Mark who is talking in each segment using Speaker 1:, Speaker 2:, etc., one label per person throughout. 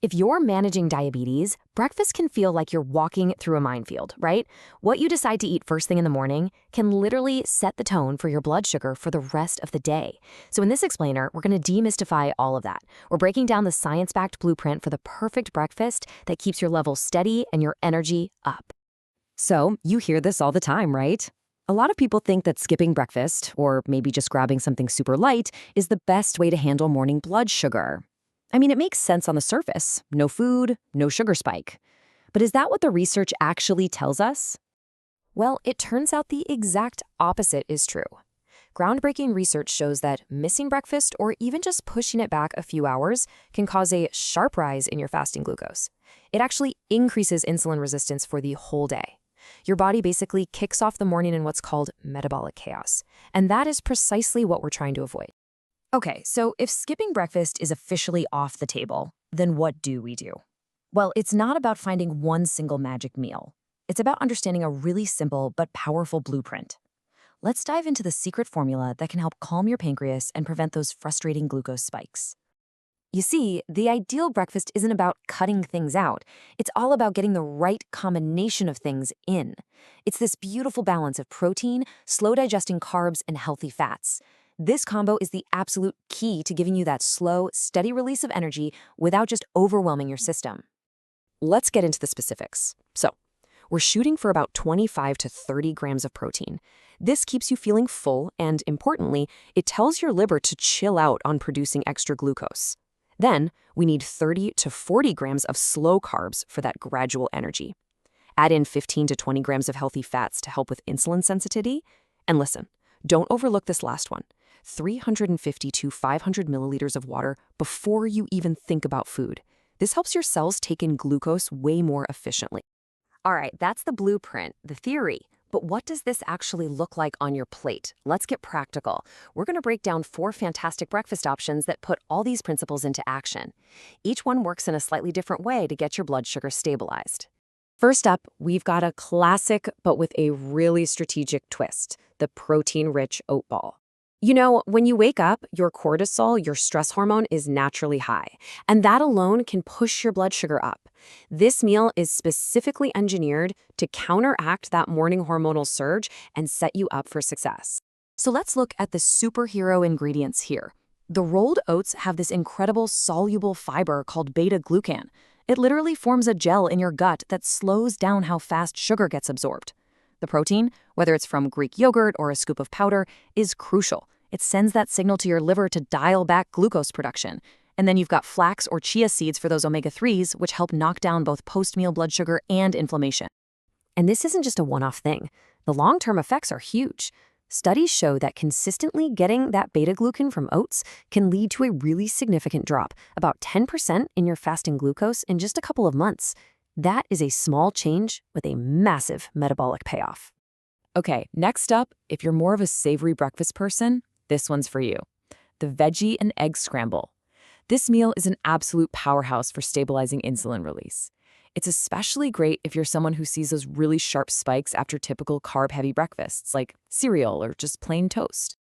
Speaker 1: If you're managing diabetes, breakfast can feel like you're walking through a minefield, right? What you decide to eat first thing in the morning can literally set the tone for your blood sugar for the rest of the day. So in this explainer, we're going to demystify all of that. We're breaking down the science-backed blueprint for the perfect breakfast that keeps your levels steady and your energy up. So you hear this all the time, right? A lot of people think that skipping breakfast, or maybe just grabbing something super light, is the best way to handle morning blood sugar. I mean, it makes sense on the surface. No food, no sugar spike. But is that what the research actually tells us? Well, it turns out the exact opposite is true. Groundbreaking research shows that missing breakfast or even just pushing it back a few hours can cause a sharp rise in your fasting glucose. It actually increases insulin resistance for the whole day. Your body basically kicks off the morning in what's called metabolic chaos. And that is precisely what we're trying to avoid. Okay, so if skipping breakfast is officially off the table, then what do we do? Well, it's not about finding one single magic meal. It's about understanding a really simple but powerful blueprint. Let's dive into the secret formula that can help calm your pancreas and prevent those frustrating glucose spikes. You see, the ideal breakfast isn't about cutting things out. It's all about getting the right combination of things in. It's this beautiful balance of protein, slow-digesting carbs, and healthy fats. This combo is the absolute key to giving you that slow, steady release of energy without just overwhelming your system. Let's get into the specifics. So, we're shooting for about 25 to 30 grams of protein. This keeps you feeling full, and importantly, it tells your liver to chill out on producing extra glucose. Then, we need 30 to 40 grams of slow carbs for that gradual energy. Add in 15 to 20 grams of healthy fats to help with insulin sensitivity. And listen, don't overlook this last one. 350 to 500 milliliters of water before you even think about food. This helps your cells take in glucose way more efficiently. All right, that's the blueprint, the theory. But what does this actually look like on your plate? Let's get practical. We're going to break down 4 fantastic breakfast options that put all these principles into action. Each one works in a slightly different way to get your blood sugar stabilized. First up, we've got a classic but with a really strategic twist, the protein-rich oat ball. You know, when you wake up, your cortisol, your stress hormone, is naturally high, and that alone can push your blood sugar up. This meal is specifically engineered to counteract that morning hormonal surge and set you up for success. So let's look at the superhero ingredients here. The rolled oats have this incredible soluble fiber called beta-glucan. It literally forms a gel in your gut that slows down how fast sugar gets absorbed. The protein, whether it's from Greek yogurt or a scoop of powder, is crucial. It sends that signal to your liver to dial back glucose production. And then you've got flax or chia seeds for those omega-3s, which help knock down both post-meal blood sugar and inflammation. And this isn't just a one-off thing. The long-term effects are huge. Studies show that consistently getting that beta-glucan from oats can lead to a really significant drop, about 10% in your fasting glucose in just a couple of months. That is a small change with a massive metabolic payoff. Okay, next up, if you're more of a savory breakfast person, this one's for you. The veggie and egg scramble. This meal is an absolute powerhouse for stabilizing insulin release. It's especially great if you're someone who sees those really sharp spikes after typical carb-heavy breakfasts, like cereal or just plain toast.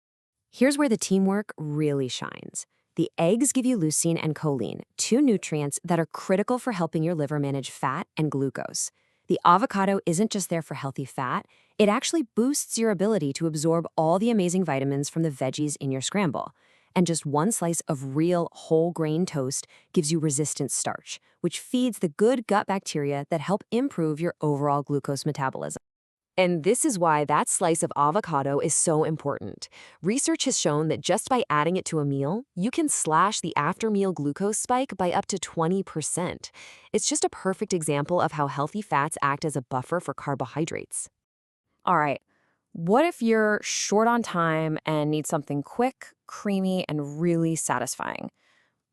Speaker 1: Here's where the teamwork really shines. The eggs give you leucine and choline, 2 nutrients that are critical for helping your liver manage fat and glucose. The avocado isn't just there for healthy fat, it actually boosts your ability to absorb all the amazing vitamins from the veggies in your scramble. And just 1 slice of real whole grain toast gives you resistant starch, which feeds the good gut bacteria that help improve your overall glucose metabolism. And this is why that slice of avocado is so important. Research has shown that just by adding it to a meal, you can slash the after-meal glucose spike by up to 20%. It's just a perfect example of how healthy fats act as a buffer for carbohydrates. All right, what if you're short on time and need something quick, creamy, and really satisfying?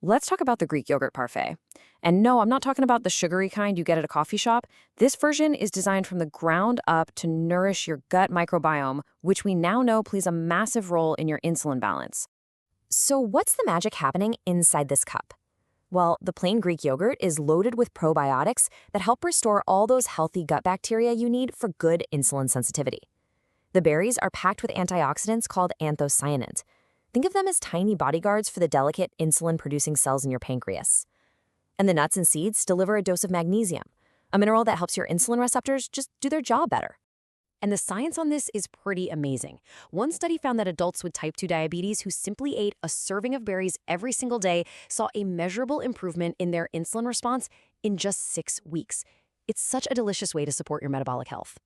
Speaker 1: Let's talk about the Greek yogurt parfait. And no, I'm not talking about the sugary kind you get at a coffee shop. This version is designed from the ground up to nourish your gut microbiome, which we now know plays a massive role in your insulin balance. So what's the magic happening inside this cup? Well, the plain Greek yogurt is loaded with probiotics that help restore all those healthy gut bacteria you need for good insulin sensitivity. The berries are packed with antioxidants called anthocyanins. Think of them as tiny bodyguards for the delicate insulin-producing cells in your pancreas. And the nuts and seeds deliver a dose of magnesium, a mineral that helps your insulin receptors just do their job better. And the science on this is pretty amazing. One study found that adults with type 2 diabetes who simply ate a serving of berries every single day saw a measurable improvement in their insulin response in just 6 weeks. It's such a delicious way to support your metabolic health.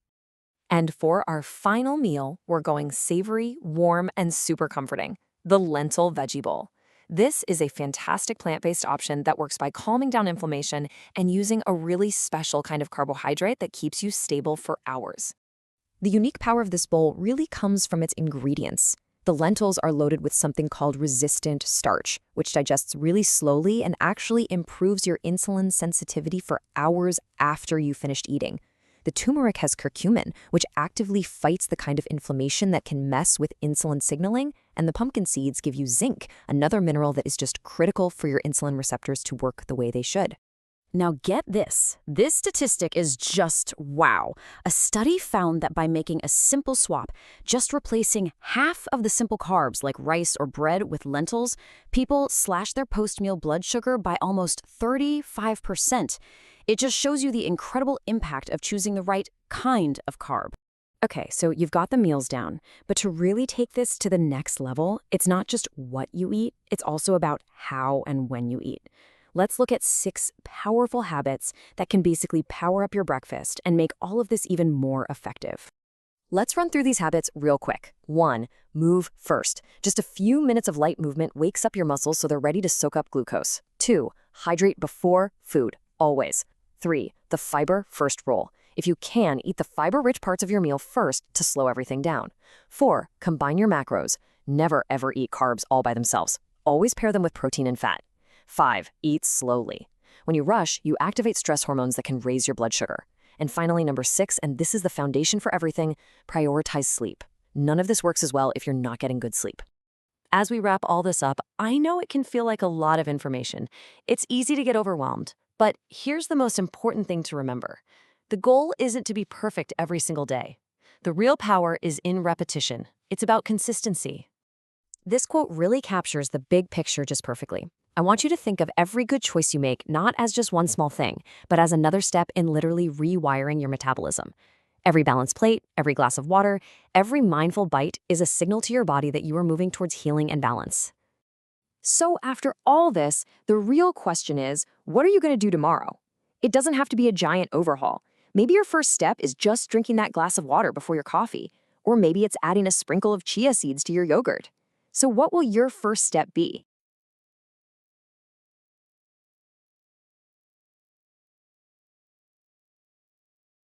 Speaker 1: And for our final meal, we're going savory, warm, and super comforting, the lentil veggie bowl. This is a fantastic plant-based option that works by calming down inflammation and using a really special kind of carbohydrate that keeps you stable for hours. The unique power of this bowl really comes from its ingredients. The lentils are loaded with something called resistant starch, which digests really slowly and actually improves your insulin sensitivity for hours after you finished eating. The turmeric has curcumin, which actively fights the kind of inflammation that can mess with insulin signaling, and the pumpkin seeds give you zinc, another mineral that is just critical for your insulin receptors to work the way they should. Now get this. This statistic is just wow. A study found that by making a simple swap, just replacing half of the simple carbs like rice or bread with lentils, people slashed their post-meal blood sugar by almost 35%. It just shows you the incredible impact of choosing the right kind of carb. Okay, so you've got the meals down, but to really take this to the next level, it's not just what you eat, it's also about how and when you eat. Let's look at 6 powerful habits that can basically power up your breakfast and make all of this even more effective. Let's run through these habits real quick. 1. Move first. Just a few minutes of light movement wakes up your muscles so they're ready to soak up glucose. 2. Hydrate before food, always. 3. The fiber first rule. If you can, eat the fiber-rich parts of your meal first to slow everything down. 4. Combine your macros. Never ever eat carbs all by themselves. Always pair them with protein and fat. 5. Eat slowly. When you rush, you activate stress hormones that can raise your blood sugar. And finally, number 6, and this is the foundation for everything, prioritize sleep. None of this works as well if you're not getting good sleep. As we wrap all this up, I know it can feel like a lot of information. It's easy to get overwhelmed, but here's the most important thing to remember. The goal isn't to be perfect every single day. The real power is in repetition. It's about consistency. This quote really captures the big picture just perfectly. I want you to think of every good choice you make not as just one small thing, but as another step in literally rewiring your metabolism. Every balanced plate, every glass of water, every mindful bite is a signal to your body that you are moving towards healing and balance. So after all this, the real question is, what are you going to do tomorrow? It doesn't have to be a giant overhaul. Maybe your first step is just drinking that glass of water before your coffee, or maybe it's adding a sprinkle of chia seeds to your yogurt. So what will your first step be?